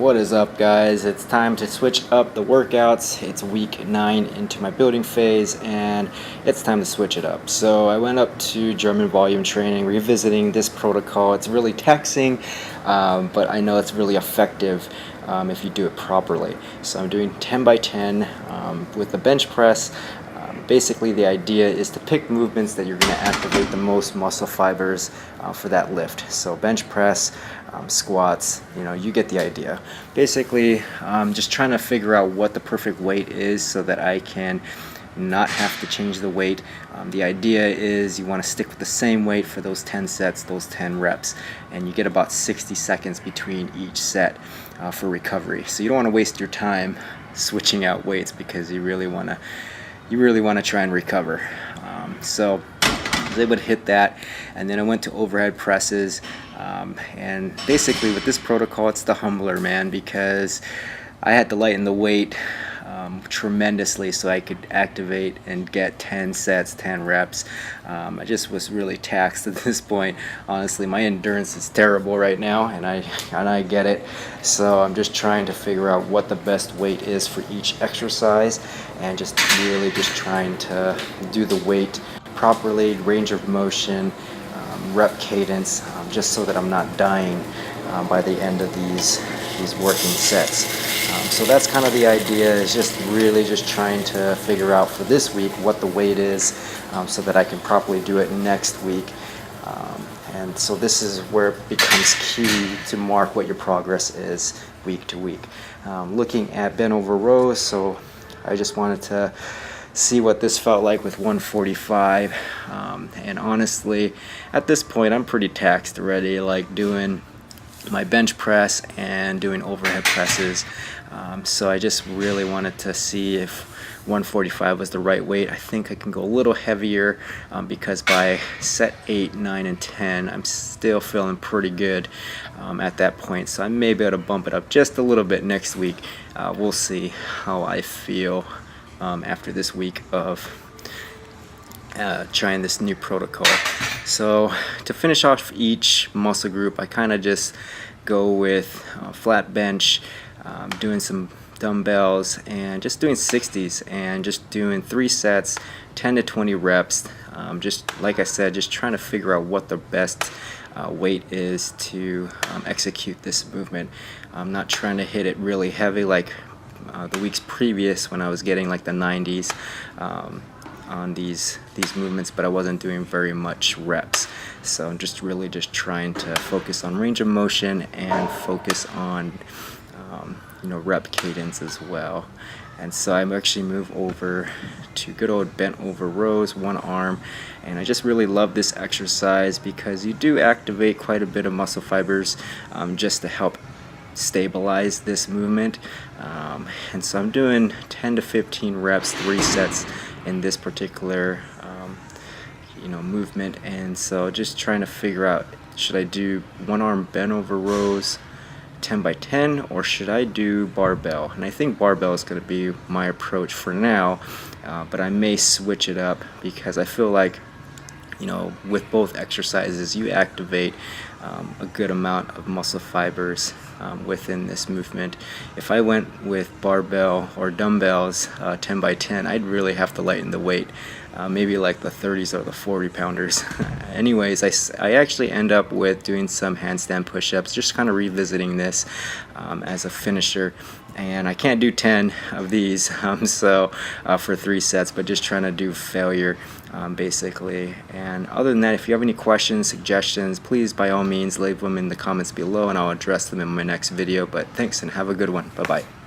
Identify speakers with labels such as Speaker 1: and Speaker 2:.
Speaker 1: What is up, guys? It's time to switch up the workouts. It's week 9 into my building phase and it's time to switch it up. So I went up to German volume training, revisiting this protocol. It's really taxing, but I know it's really effective if you do it properly. So I'm doing 10 by 10 with the bench press. Basically, the idea is to pick movements that you're going to activate the most muscle fibers for that lift. So bench press, squats, you get the idea. Basically, just trying to figure out what the perfect weight is so that I can not have to change the weight. The idea is you want to stick with the same weight for those 10 sets, those 10 reps, and you get about 60 seconds between each set for recovery. So you don't want to waste your time switching out weights because you really want to try and recover. So I was able to hit that, and then I went to overhead presses, and basically with this protocol it's the humbler, man, because I had to lighten the weight tremendously so I could activate and get 10 sets, 10 reps. I just was really taxed at this point. Honestly, my endurance is terrible right now, and I get it. So I'm just trying to figure out what the best weight is for each exercise, and just really just trying to do the weight properly, range of motion, rep cadence, just so that I'm not dying by the end of these working sets. So that's kind of the idea, is just really just trying to figure out for this week what the weight is, so that I can properly do it next week. And so this is where it becomes key to mark what your progress is week to week. Looking at bent over rows, so I just wanted to see what this felt like with 145, and honestly at this point I'm pretty taxed already, like doing my bench press and doing overhead presses. So I just really wanted to see if 145 was the right weight. I think I can go a little heavier because by set 8, 9, and 10 I'm still feeling pretty good at that point. So I may be able to bump it up just a little bit next week. We'll see how I feel after this week of trying this new protocol. So to finish off each muscle group, I kind of just go with flat bench, doing some dumbbells, and just doing 60s, and just doing 3 sets, 10 to 20 reps. Just like I said, just trying to figure out what the best weight is to execute this movement. I'm not trying to hit it really heavy like the weeks previous when I was getting like the 90s on these movements, but I wasn't doing very much reps. So I'm just really just trying to focus on range of motion and focus on rep cadence as well. And so I actually move over to good old bent over rows, one arm, and I just really love this exercise because you do activate quite a bit of muscle fibers just to help stabilize this movement. And so I'm doing 10 to 15 reps, 3 sets in this particular movement. And so just trying to figure out, should I do one arm bent over rows 10 by 10, or should I do barbell? And I think barbell is going to be my approach for now, but I may switch it up because I feel like with both exercises you activate a good amount of muscle fibers within this movement. If I went with barbell or dumbbells 10 by 10, I'd really have to lighten the weight, maybe like the 30s or the 40 pounders. Anyways, I actually end up with doing some handstand push-ups, just kind of revisiting this as a finisher. And I can't do 10 of these for 3 sets, but just trying to do failure basically. And other than that, if you have any questions, suggestions, please by all means leave them in the comments below and I'll address them in my next video. But thanks and have a good one. Bye bye.